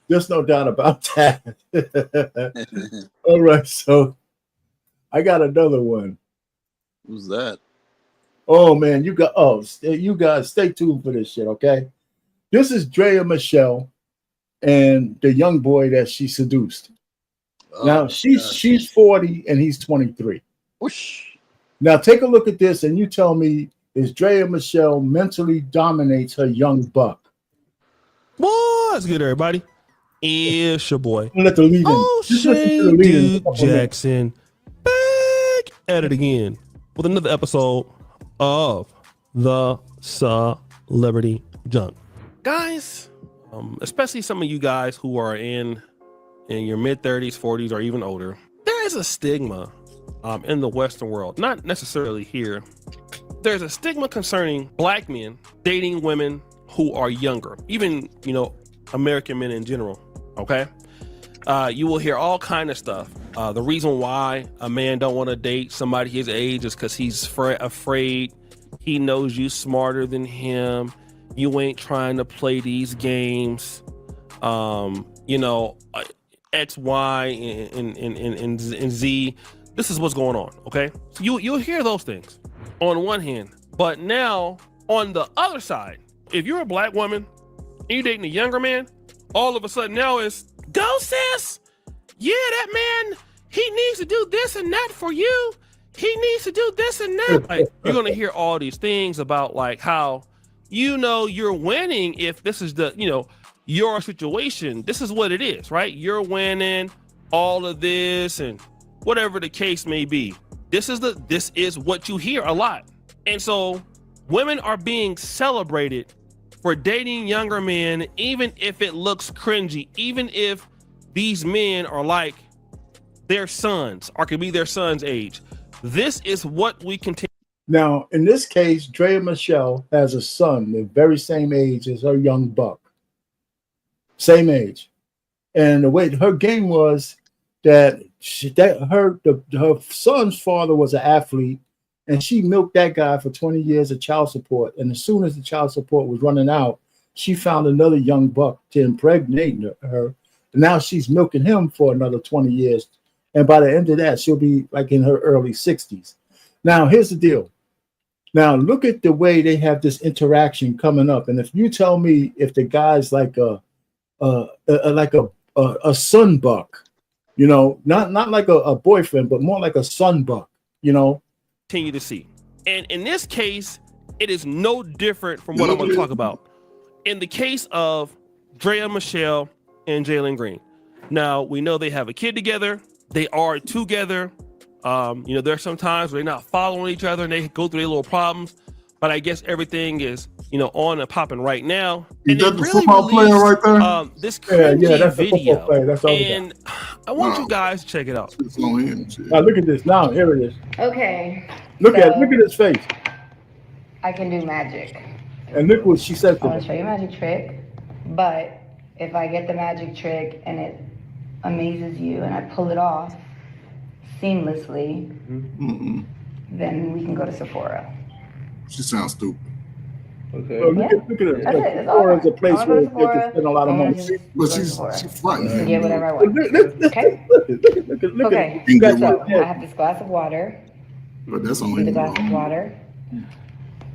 There's no doubt about that. All right, so I got another one. Who's that? Oh man, you guys stay tuned for this shit, okay? This is Drea Michelle and the young boy that she seduced. Now she's 40 and he's 23. Whoosh. Now take a look at this and you tell me, is Drea Michelle mentally dominates her young buck? What's good, everybody? It's your boy. Let the lead in. O'Shea Duke Jackson back at it again with another episode of the Celebrity Junk. Guys, especially some of you guys who are in your mid-30s, 40s, or even older, there is a stigma in the Western world, not necessarily here. There's a stigma concerning black men dating women who are younger, even, American men in general, okay? You will hear all kind of stuff. The reason why a man don't want to date somebody his age is because he's afraid he knows you smarter than him. You ain't trying to play these games. X, Y, and Z. This is what's going on, okay? So you'll hear those things on one hand, but now on the other side, if you're a black woman and you're dating a younger man, all of a sudden now it's, go sis, yeah, that man, he needs to do this and that for you. He needs to do this and that. Like, you're gonna hear all these things about like how, you're winning if this is your situation. This is what it is, right? You're winning all of this and whatever the case may be. This is what you hear a lot. And so women are being celebrated for dating younger men, even if it looks cringy, even if these men are like their sons or could be their son's age. This is what we continue. Now, in this case, Drea Michelle has a son the very same age as her young buck. Same age. And the way her game was that her son's father was an athlete, and she milked that guy for 20 years of child support. And as soon as the child support was running out, she found another young buck to impregnate her. And now she's milking him for another 20 years. And by the end of that, she'll be like in her early 60s. Now, here's the deal. Now, look at the way they have this interaction coming up. And if you tell me if the guy's like a son buck, not like a boyfriend, but more like a son buck, Continue to see. And in this case, it is no different from what I'm going to talk about. In the case of Drea Michelle and Jalen Green. Now, we know they have a kid together. They are together. There's some times where they're not following each other and they go through their little problems. But I guess everything is, on and popping right now. Is that the football player right there? This cringy that's the video. football player. That's all and I want you guys to check it out. It's on him. Now look at this. Now here it is. Okay. Look at his face. I can do magic. And look what she said I to want him. to show you a magic trick, but if I get the magic trick and it amazes you and I pull it off seamlessly, then we can go to Sephora. She sounds stupid. Okay. Look at her. That's it. Sephora is a place where they can spend a lot of money. But she's frightening him. Get whatever I want. Okay. Look Okay. at So I have this glass of water. But that's on See the him. glass of water.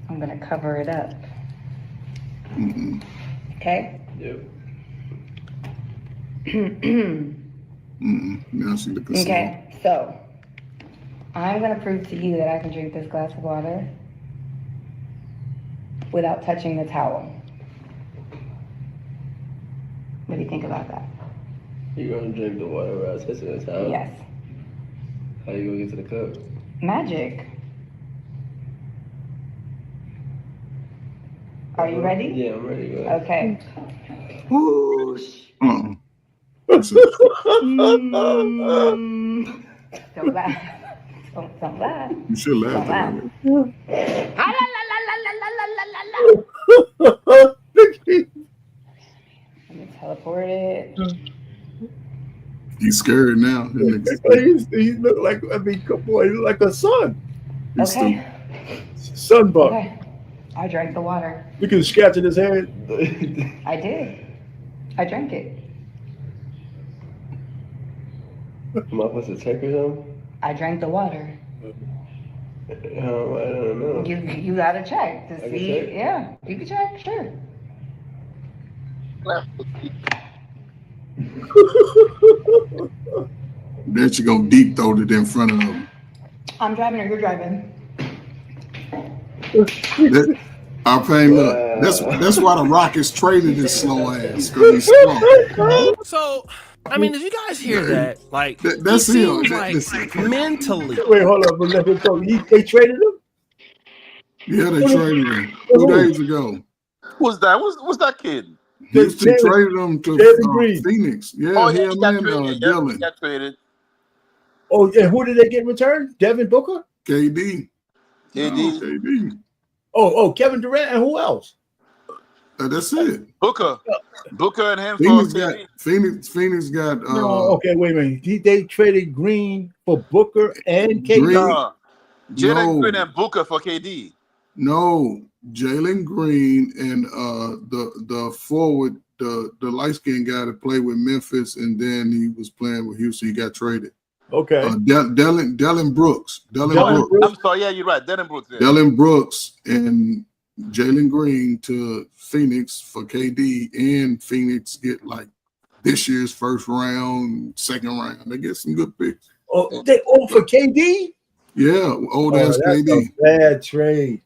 I'm gonna cover it up. Okay. Now she looking Okay. So I'm gonna prove to you that I can drink this glass of water without touching the towel. What do you think about that? You're gonna drink the water without touching the towel? Yes. How you gonna get to the cup? Magic. Are you ready? Yeah, I'm ready. Go ahead. Okay. Don't laugh. Don't laugh. You should laugh. Don't laugh. Let me teleport it. He's scared now. He look like, I mean, come on, he look like a sun. He's Okay. Sunbuck. Okay. I drank the water. You can scratch in his head. I did. I drank it. Am I supposed to check or something? I drank the water. I don't know. You gotta check to I can see. check? Yeah, you can check. Sure. Then she gonna deep throat it in front of him. I'm driving or you're driving. Our pain, look. That's why the Rockets traded his slow ass, because he's slow. So, I mean, did you guys hear that? Like, That's he him. seems like mentally. Wait, hold up. Let him go. They traded him? Yeah, they traded him 2 days ago. Who's that? Who's that kid? Houston traded him to Phoenix. Yeah, Oh, yeah, him he got and traded. Dylan. He got traded. Oh, and who did they get in return? Devin Booker? KD. KD. KD. Oh, Kevin Durant, and who else? That's it. Booker and him Phoenix for got KD. Phoenix got No, okay, wait a minute. They traded Green for Booker and KD. No, Jalen Green and Booker for KD. No, Jalen Green and the forward, the light skinned guy that played with Memphis, and then he was playing with Houston. He got traded. Okay. Dylan Brooks. I'm sorry, yeah, you're right. Dylan Brooks. Yeah. Dylan Brooks and Jalen Green to Phoenix for KD, and Phoenix get like this year's first round, second round. They get some good picks. Oh, they for KD? Yeah, old ass that's KD. a bad trade.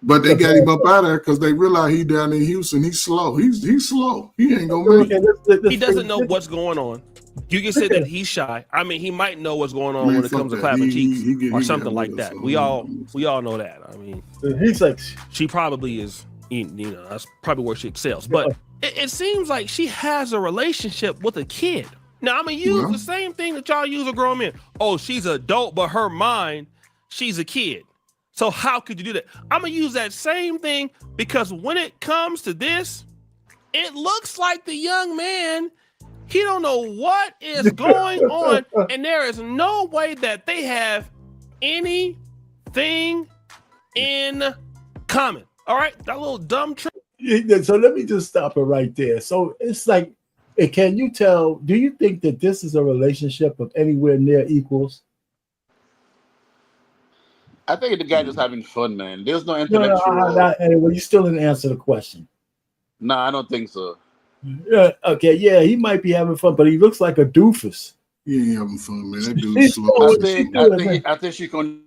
But they got him up out of there because they realize he down in Houston. He's slow. He's slow. He ain't gonna make it. He doesn't know what's going on. You can say that he's shy. I mean, he might know what's going on when it comes to clapping cheeks or something like that. We all know that. I mean, he's like, she probably is. You know, that's probably where she excels. But it seems like she has a relationship with a kid. Now, I'm gonna use the same thing that y'all use with grown men. Oh, she's an adult, but her mind, she's a kid. So how could you do that? I'm gonna use that same thing because when it comes to this, it looks like the young man, he don't know what is going on, and there is no way that they have anything in common. All right, that little dumb trick. So let me just stop it right there. So it's like, can you tell? Do you think that this is a relationship of anywhere near equals? I think the guy just having fun, man. There's no intellectual. Anyway, you still didn't answer the question. No, I don't think so. Okay, yeah, he might be having fun, but he looks like a doofus. He ain't having fun, man. That dude's slow. I think she can.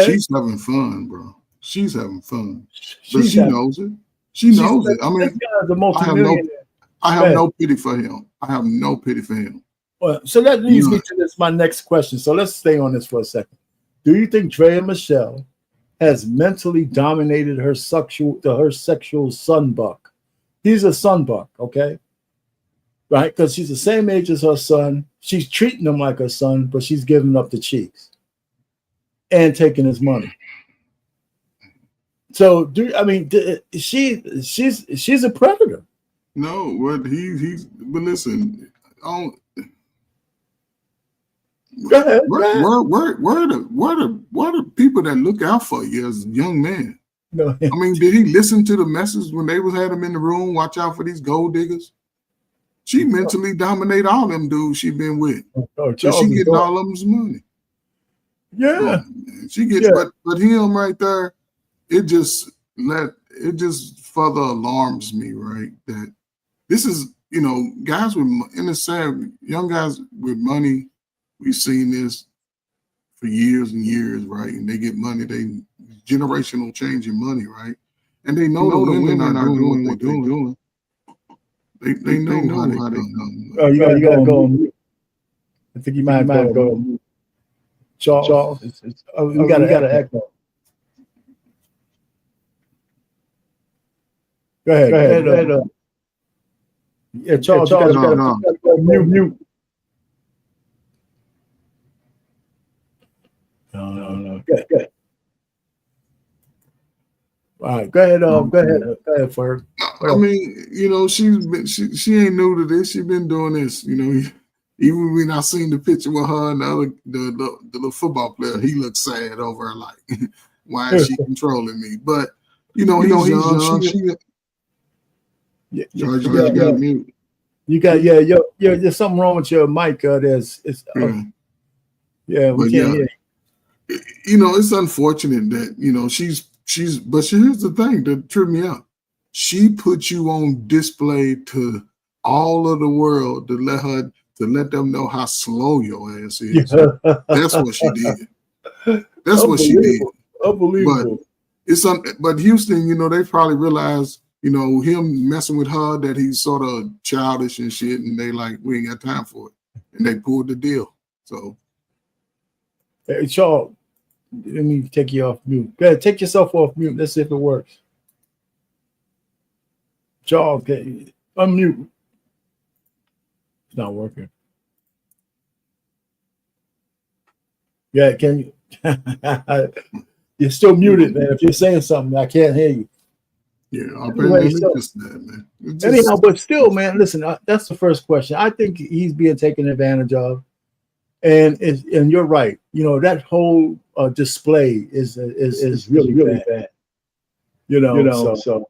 She's having fun, bro. She's having fun, but she knows it. She knows it. I mean, I have no pity for him. I have no pity for him. Well, so that leads me to my next question. So let's stay on this for a second. Do you think Drea Michelle has mentally dominated her sexual son buck? He's a son buck, okay? Right? Because she's the same age as her son. She's treating him like her son, but she's giving up the cheeks and taking his money. So, she's a predator. No, what but listen, Go ahead. Where the people that look out for you as a young man? No. I mean, did he listen to the message when they had him in the room? Watch out for these gold diggers. She mentally dominate all them dudes she been with. So she getting all of them's money. Yeah, she gets. But him right there, it just further alarms me, right? That this is, guys with, and it's sad, young guys with money. We've seen this for years and years, right? And they get money, they generational change in money, right? And they know the women are doing what they're doing. They know how they come. Oh, you gotta go on mute. I think you might go on mute. Charles, we gotta echo. Go ahead. Yeah, Charles, you gotta go mute. No. Good. All right, go ahead. Go ahead, Ferg. I mean, you know, she ain't new to this. She's been doing this. You know, even when I seen the picture with her and the little football player, he looked sad over her. Like, why is she controlling me? But you know, he's young. George, you got mute. You got there's something wrong with your mic. We can't hear. You know, it's unfortunate that, you know, but here's the thing that tripped me out. She put you on display to all of the world to let them know how slow your ass is. That's what she did. That's what she did. Unbelievable. But Houston, you know, they probably realized, you know, him messing with her, that he's sort of childish and shit, and they like, we ain't got time for it. And they pulled the deal. So hey, Charles, let me take you off mute. Go ahead, take yourself off mute. Let's see if it works. Charles, unmute. It's not working. Yeah, can you? You're still muted, man. If you're saying something, I can't hear you. Yeah, man. Anyhow, but still, man, listen, that's the first question. I think he's being taken advantage of. And you're right. You know, that whole display is really bad. You know, so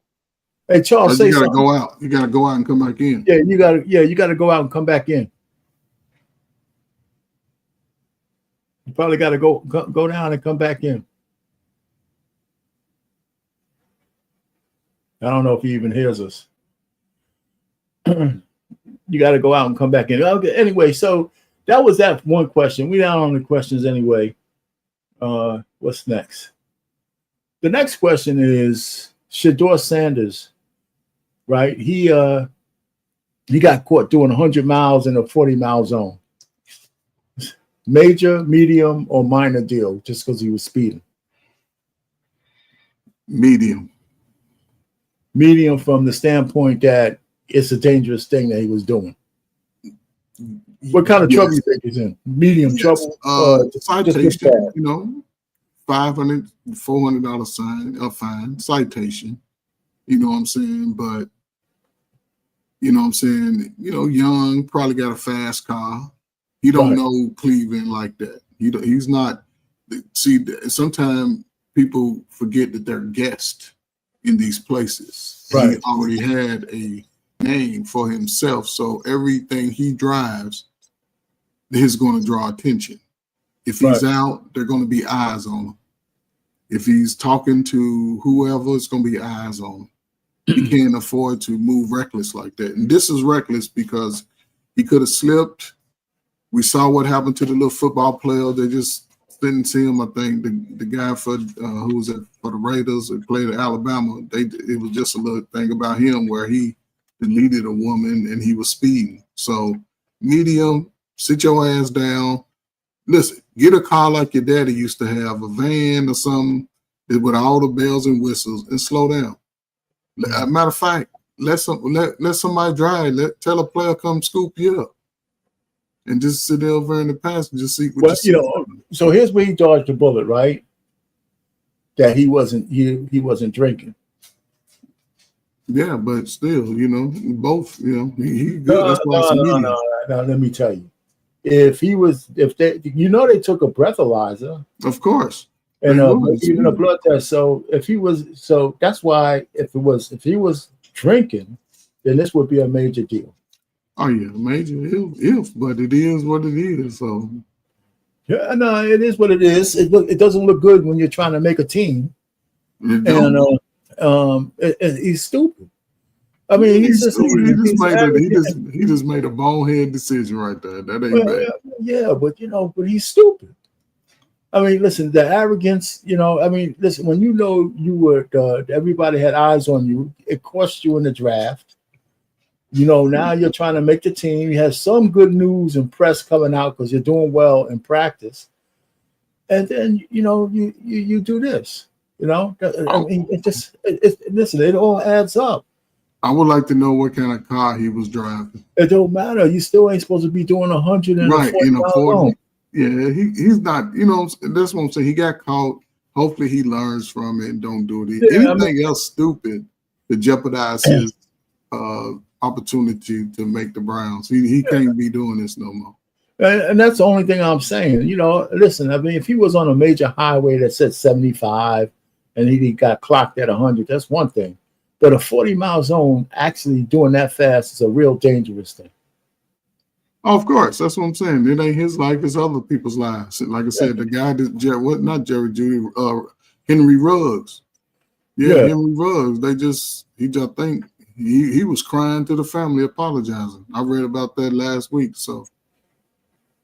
hey, Charles, say something. Go out. You gotta go out and come back in. Yeah, you gotta go out and come back in. You probably gotta go down and come back in. I don't know if he even hears us. You got to go out and come back in. Okay. Anyway, so that was that one question. We down on the questions anyway. What's next? The next question is Shedeur Sanders, right? He got caught doing 100 miles in a 40-mile zone. Major, medium, or minor deal just because he was speeding? Medium. Medium from the standpoint that it's a dangerous thing that he was doing. What kind of trouble you think he's in? Medium trouble? Citation, you know, $500, $400 fine, citation. You know what I'm saying? But, you know what I'm saying? You know, young, probably got a fast car. He don't know Cleveland like that. He's not. See, sometimes people forget that they're guests in these places. Right. He already had a name for himself, so everything he drives is going to draw attention. If he's out, there are going to be eyes on him. If he's talking to whoever, it's going to be eyes on him. He can't afford to move reckless like that. And this is reckless because he could have slipped. We saw what happened to the little football player. They just didn't see him. I think the guy for who was it for the Raiders that played at Alabama. It was just a little thing about him where he deleted a woman and he was speeding. So medium, sit your ass down. Listen, get a car like your daddy used to have, a van or something with all the bells and whistles, and slow down. Matter of fact, let somebody drive. Tell a player come scoop you up. And just sit over in the passenger seat. So here's where he dodged the bullet, right? That he wasn't drinking. Yeah, but still, you know, both, you know, he good. That's why no, let me tell you. They took a breathalyzer. Of course. And even a blood test. So that's why if he was drinking, then this would be a major deal. Oh yeah, major if, but it is what it is. So yeah, no, it is what it is. It doesn't look good when you're trying to make a team. And he's stupid. I mean, he just made a bonehead decision right there. That ain't bad. Yeah, but he's stupid. I mean, listen, the arrogance. Listen, when you were everybody had eyes on you, it cost you in the draft. Now you're trying to make the team. You have some good news and press coming out because you're doing well in practice, and then you do this. I mean, listen, it all adds up. I would like to know what kind of car he was driving. It don't matter. You still ain't supposed to be doing 140 in a 40. Yeah, he's not. That's what I'm saying. He got caught hopefully he learns from it and don't do it. Yeah, Anything else stupid to jeopardize his opportunity to make the Browns. He can't be doing this no more. And that's the only thing I'm saying. You know, listen, I mean, if he was on a major highway that said 75 and he got clocked at 100, that's one thing. But a 40-mile zone, actually doing that fast is a real dangerous thing. Oh, of course, that's what I'm saying. It ain't his life; it's other people's lives. Like I said, the guy that not Jerry Judy, Henry Ruggs. Yeah, Henry Ruggs. He just think he was crying to the family, apologizing. I read about that last week. So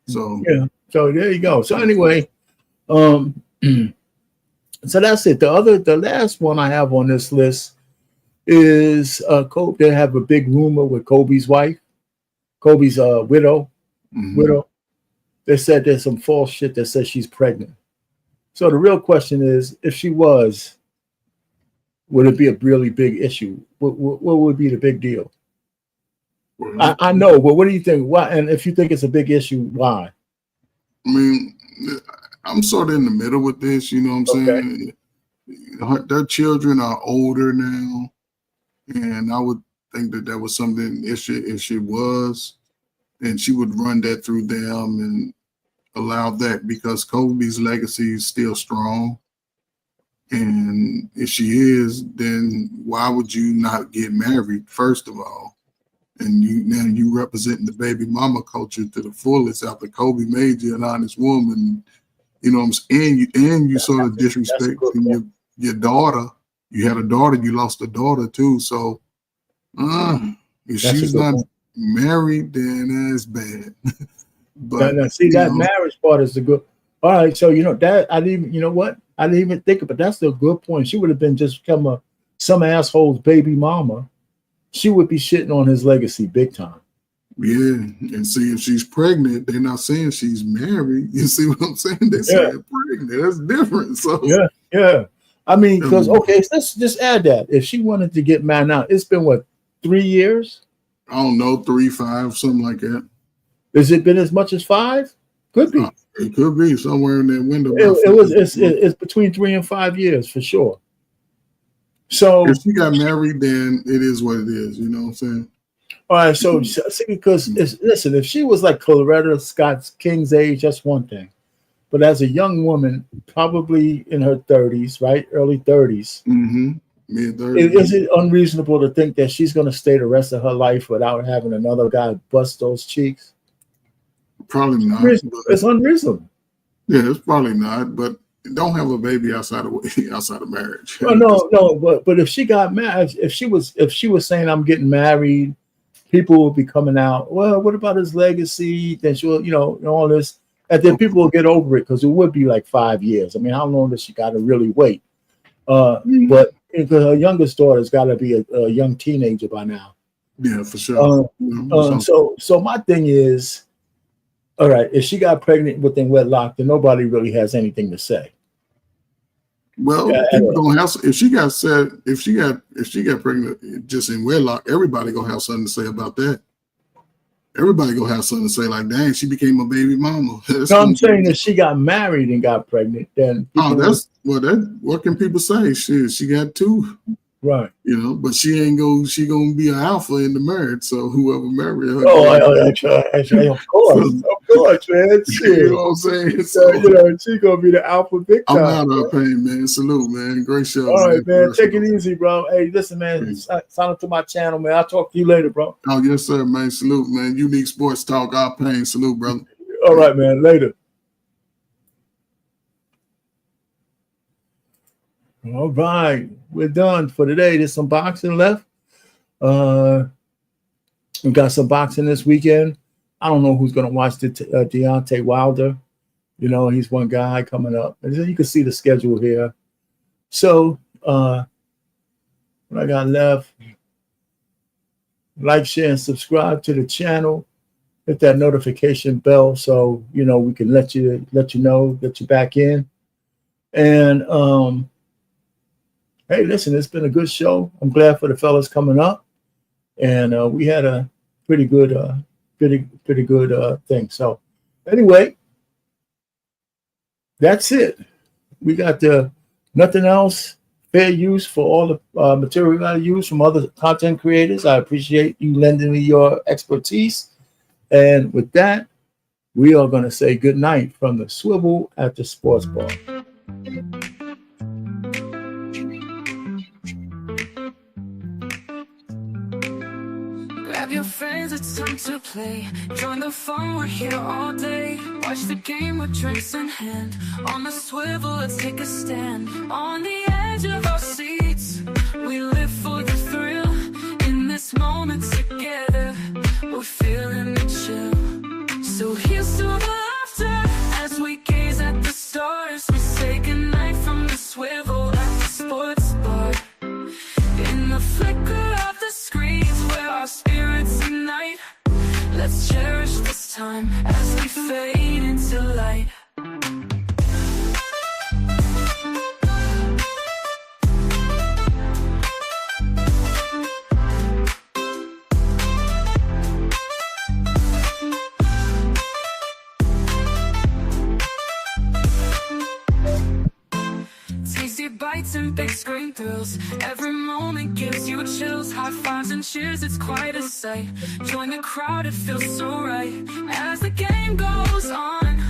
yeah. So there you go. So anyway, so that's it. The last one I have on this list is Kobe. They have a big rumor with Kobe's wife. Kobe's widow. They said there's some false shit that says she's pregnant. So the real question is, if she was, would it be a really big issue? What would be the big deal? I know, but what do you think? Why? And if you think it's a big issue, why? I mean, I'm sort of in the middle with this. You know what I'm saying? Their children are older now, and I would think that was something if she was, and she would run that through them and allow that, because Kobe's legacy is still strong. And if she is, then why would you not get married, first of all? And you representing the baby mama culture to the fullest after Kobe made you an honest woman. You know what I'm saying? And you sort of disrespecting your daughter. You had a daughter, you lost a daughter too. So if she's not married, then that's bad. But now, see, that marriage part is the good. All right, so that I didn't even, you know what? I didn't even think of it. That's the good point. She would have been just become some asshole's baby mama. She would be shitting on his legacy big time. Yeah, and see, if she's pregnant, they're not saying she's married. You see what I'm saying? They say pregnant. That's different. So yeah. I mean, because let's just add that if she wanted to get married now, it's been what, 3 years? I don't know, 3, 5, something like that. Has it been as much as 5? Could be. It could be somewhere in that window. It's between 3 and 5 years for sure. So if she got married, then it is what it is. You know what I'm saying? All right. So see, because listen, if she was like Coretta Scott King's age, that's one thing. But as a young woman, probably in her 30s, right, early 30s, mid-30s, is it unreasonable to think that she's going to stay the rest of her life without having another guy bust those cheeks? Probably not. It's unreasonable. Yeah, it's probably not. But don't have a baby outside of marriage. Oh, no. But if she got married, if she was saying I'm getting married, people will be coming out. Well, what about his legacy? Then she'll, all this, and then people will get over it because it would be like 5 years. I mean, how long does she got to really wait? But because her youngest daughter's got to be a young teenager by now. Yeah, for sure. So my thing is, all right, if she got pregnant within wedlock, then nobody really has anything to say. Well, people gonna have, if she got pregnant just in wedlock, everybody gonna have something to say about that. Everybody gonna have something to say, like, dang, she became a baby mama. No, I'm saying if she got married and got pregnant, then what can people say? She got 2. Right. But she gonna be an alpha in the marriage. So whoever married her. Of course, man. You know what I'm saying? So, she gonna be the alpha big time. I'm out of pain, man. Salute, man. Great show. All right, man. Take it easy, bro. Hey, listen, man. Sign up to my channel, man. I'll talk to you later, bro. Oh, yes, sir, man. Salute, man. Unique Sports Talk. Our pain. Salute, brother. All right, man. Later. All right, we're done for today. There's some boxing left. We got some boxing this weekend. I don't know who's going to watch the Deontay Wilder. He's one guy coming up. And you can see the schedule here. So what I got left, like, share, and subscribe to the channel. Hit that notification bell so we can let you know that you're back in. And hey, listen, it's been a good show. I'm glad for the fellas coming up, and we had a pretty good thing. So, anyway, that's it. We got the Nothing else. Fair use for all the material I use from other content creators. I appreciate you lending me your expertise. And with that, we are going to say good night from the Swivel at the Sports Bar. Grab your friends, it's time to play. Join the fun, we're here all day. Watch the game with drinks in hand. On the swivel, let's take a stand. On the edge of our seats, we live for the thrill. In this moment together, we're feeling the chill. So here's to the laughter as we gaze at the stars. We say goodnight from the swivel at the sports bar. In the flicker of the screens where our spirits unite, let's cherish this time as we fade into light. Tasty bites and big screen thrills. Every moment gives you chills. High fives and cheers, it's quite a sight. Join the crowd, it feels so right. As the game goes on,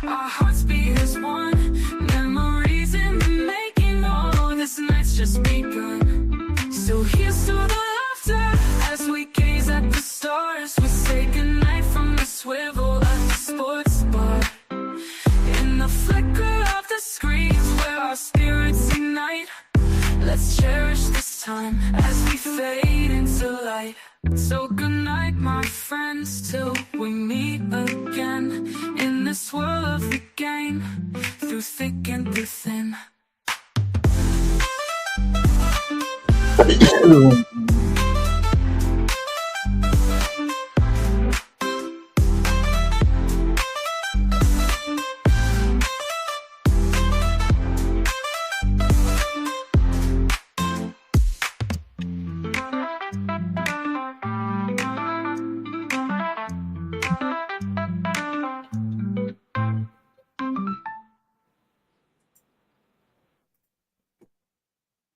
our hearts beat as one. Memories in the making, oh, this night's just begun. So here's to the laughter as we gaze at the stars. We say goodnight from the swivel at the sports bar. In the flicker of the screens where our spirits unite, let's cherish this time as we fade into light. So good night, my friends, till we meet again. In this world of the game, through thick and through thin.